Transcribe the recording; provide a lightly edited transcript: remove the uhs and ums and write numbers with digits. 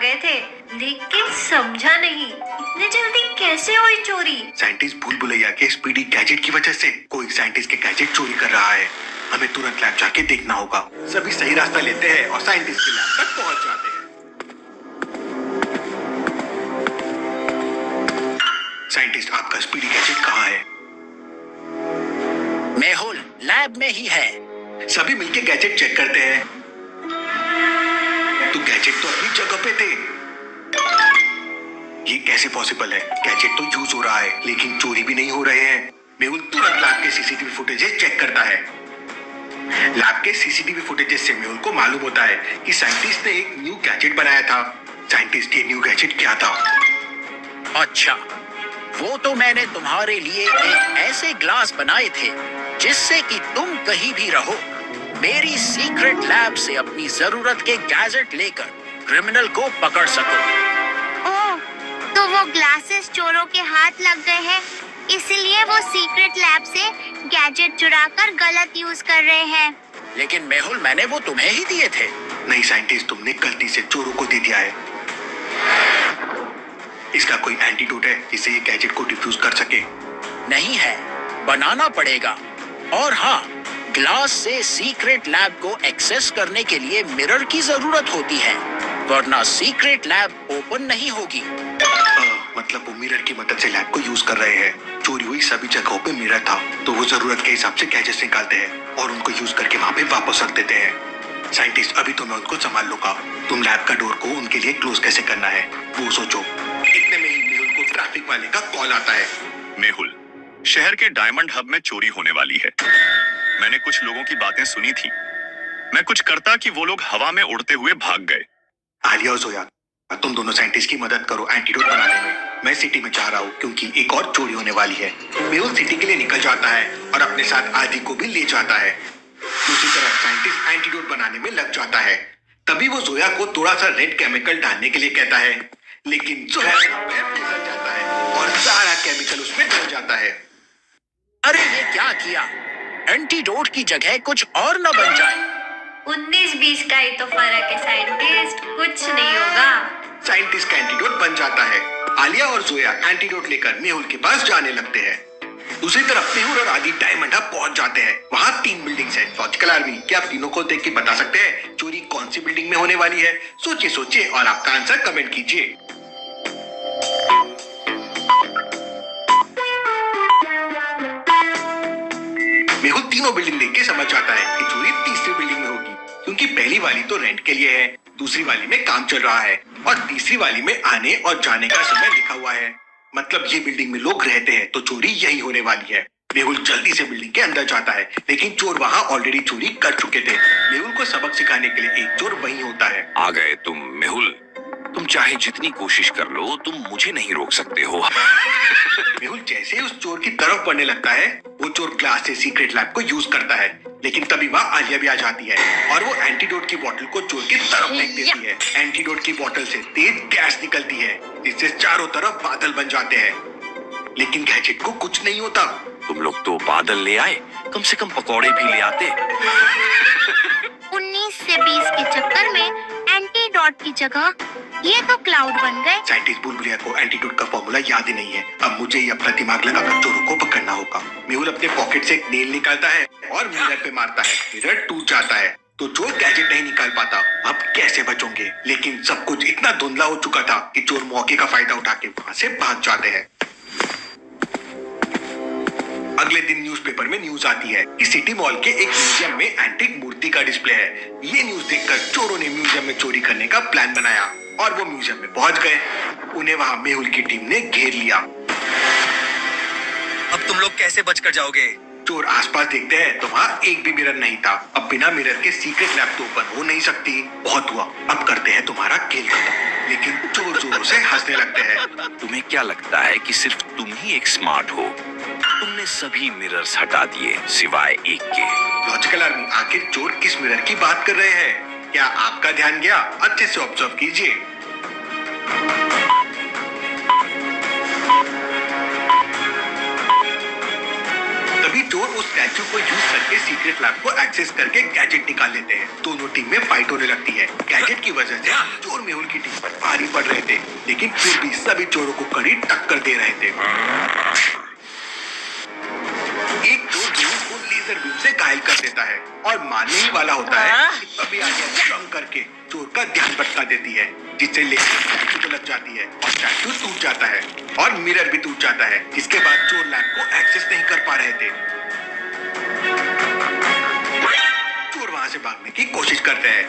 गए थे, लेकिन समझा नहीं इतने जल्दी कैसे हुई चोरी। साइंटिस्ट भूल भुलैया के स्पीडी गैजेट की वजह से कोई साइंटिस्ट के गैजेट चोरी कर रहा है। हमें तुरंत लैब जाके देखना होगा। सभी सही रास्ता लेते हैं और साइंटिस्ट के लैब तक पहुंच जाते हैं। साइंटिस्ट, आपका स्पीडी गैजेट कहाँ है? मेहुल लैब में ही है। सभी मिलके गैजेट चेक करते हैं। तो गैजेट तो अपनी जगह पे थे। ये कैसे पॉसिबल है? गैजेट तो यूज हो रहा है लेकिन चोरी भी नहीं हो रहे हैं। मेहुल तुरंत लैब के सीसीटीवी फुटेजेस चेक करता है। लैब के सीसीटीवी फुटेजेस से मेहुल को मालूम होता है कि साइंटिस्ट ने एक न्यू गैजेट बनाया था। साइंटिस्ट, ये न्यू गैजेट क्या था? अच्छा, वो तो मैंने तुम्हारे लिए एक ऐसे ग्लास बनाए थे जिससे कि तुम कहीं भी रहो मेरी सीक्रेट लैब से अपनी जरूरत के गैजेट लेकर क्रिमिनल को पकड़ सको। ओह, तो वो ग्लासेस चोरों के हाथ लग गए हैं, इसलिए वो सीक्रेट लैब से गैजेट चुराकर गलत यूज कर रहे हैं। लेकिन मेहुल, मैंने वो तुम्हें ही दिए थे। नहीं साइंटिस्ट, तुमने गलती से चोरों को दे दिया है। इसका कोई एंटीडोट है जिससे ये गैजेट को डिफ्यूज कर सके? नहीं है, बनाना पड़ेगा। और हाँ, ग्लास से सीक्रेट लैब को एक्सेस करने के लिए मिरर की जरूरत होती है, वरना सीक्रेट लैब ओपन नहीं होगी। मतलब वो मिरर की मदद से लैब को यूज कर रहे हैं। चोरी हुई सभी जगहों पे मिरर था, तो वो जरूरत के हिसाब से गैजेट्स निकालते हैं और उनको यूज करके वहाँ पे वापस रख देते हैं। साइंटिस्ट, अभी तो मैं उनको संभाल लूंगा। तुम लैब का डोर को उनके लिए क्लोज कैसे करना है वो सोचो। इतने में ही मेहुल को ट्रैफिक वाले का कॉल आता है। मेहुल, शहर के डायमंड हब में चोरी होने वाली है। मैंने कुछ लोगों की बातें सुनी थी। मैं कुछ करता कि वो लोग हवा में उड़ते हुए भाग गए। आलिया और जोया, तुम दोनों साइंटिस्ट की मदद करो एंटीडोट बनाने में। मैं सिटी में जा रहा हूँ क्योंकि एक और चोरी होने वाली है। मेहुल सिटी के लिए निकल जाता है और अपने साथ आदि को भी ले जाता है। दूसरी तरफ साइंटिस्ट एंटीडोट बनाने में लग जाता है। तभी वो जोया को थोड़ा सा रेड केमिकल डालने के लिए कहता है, लेकिन जोया का पैर फिसल जाता है और सारा केमिकल उसमें डल जाता है। अरे ये क्या किया? एंटीडोट की जगह कुछ और न बन जाए। 19-20 का ही तो फर्क है साइंटिस्ट, कुछ नहीं होगा। साइंटिस्ट का एंटीडोट बन जाता है। आलिया और जोया एंटीडोट लेकर मेहुल के पास जाने लगते हैं। दूसरी तरफ मेहुल और आदि डायमंड हब पहुंच जाते हैं। वहाँ 3 बिल्डिंग्स हैं। लॉजिकल आर्मी, क्या आप तीनों को देख के बता सकते हैं चोरी कौन सी बिल्डिंग में होने वाली है? सोचिए सोचिए और आपका आंसर कमेंट कीजिए। मेहुल तीनों बिल्डिंग देख के समझ जाता है कि चोरी तीसरी बिल्डिंग में होगी, क्योंकि पहली वाली तो रेंट के लिए है, दूसरी वाली में काम चल रहा है और तीसरी वाली में आने और जाने का समय लिखा हुआ है। मतलब ये बिल्डिंग में लोग रहते हैं, तो चोरी यही होने वाली है। मेहुल जल्दी से बिल्डिंग के अंदर जाता है, लेकिन चोर वहाँ ऑलरेडी चोरी कर चुके थे। मेहुल को सबक सिखाने के लिए एक चोर वहीं होता है। आ गए तुम मेहुल। तुम चाहे जितनी कोशिश कर लो, तुम मुझे नहीं रोक सकते हो। मेहुल जैसे ही उस चोर की तरफ बढ़ने लगता है, वो चोर ग्लास से सीक्रेट लैब को यूज करता है, लेकिन तभी वहाँ आलिया भी आ जाती है और वो एंटीडोट की बोतल को चोर की तरफ फेंक देती है। एंटीडोट की बोतल से तेज गैस निकलती है, जिससे चारों तरफ बादल बन जाते हैं, लेकिन गैजेट को कुछ नहीं होता। तुम लोग तो बादल ले आए, कम से कम पकौड़े भी ले आते। 19 से 20 के चक्कर में एंटीडोट की जगह ये तो क्लाउड बन गए। साइंटिस्ट बुलबुलिया को एंटीडोट का फॉर्मूला याद ही नहीं है। अब मुझे ही अपना दिमाग लगाकर चोरों को पकड़ना होगा। मेहुल अपने पॉकेट से एक नेल निकालता है और मिरर पे मारता है। मिरर टूट जाता है तो चोर गैजेट नहीं निकाल पाता। अब कैसे बचोगे? लेकिन सब कुछ इतना धुंधला हो चुका था कि चोर मौके का फायदा उठा के वहाँ से भाग जाते हैं। अगले दिन न्यूज़पेपर में न्यूज आती है कि सिटी मॉल के एक म्यूजियम में एंटीक मूर्ति का डिस्प्ले है। ये न्यूज देखकर चोरों ने म्यूजियम में चोरी करने का प्लान बनाया और वो म्यूजियम में पहुंच गए। उन्हें वहां मेहुल की टीम ने घेर लिया। अब तुम लोग कैसे बचकर जाओगे? चोर आसपास देखते हैं तो वहाँ एक भी मिरर नहीं था। अब बिना मिरर के सीक्रेट लैब तो ओपन हो नहीं सकती। बहुत हुआ, अब करते हैं तुम्हारा खेल खत्म। लेकिन चोर जोरों से हंसने लगते हैं। तुम्हें क्या लगता है कि सिर्फ तुम ही एक स्मार्ट हो? तुमने सभी मिरर्स हटा दिए सिवाय एक के। लॉजिकल आर्मी, आखिर चोर किस मिरर की बात कर रहे हैं? क्या आपका ध्यान गया? अच्छे से ऑब्जर्व कीजिए। तभी चोर उस स्टैचू को यूज करके सीक्रेट लैब को एक्सेस करके गैजेट निकाल लेते हैं। दोनों टीम में फाइट होने लगती है। गैजेट की वजह से चोर मेहुल की टीम पर भारी पड़ रहे थे, लेकिन फिर भी सभी चोरों को कड़ी टक्कर दे रहे थे। एक चोर मेहुल को लेजर बीम से घायल कर देता है और मारने ही वाला होता है कि तभी आलिया जंप करके चोर का ध्यान भटका देती है, जिससे लेजर स्टैचू को लग जाती है और स्टैचू टूट जाता है और मिरर भी टूट जाता है, जिसके बाद चोर लैब को एक्सेस नहीं कर पा रहे थे। चोर वहां से भागने की कोशिश करते हैं,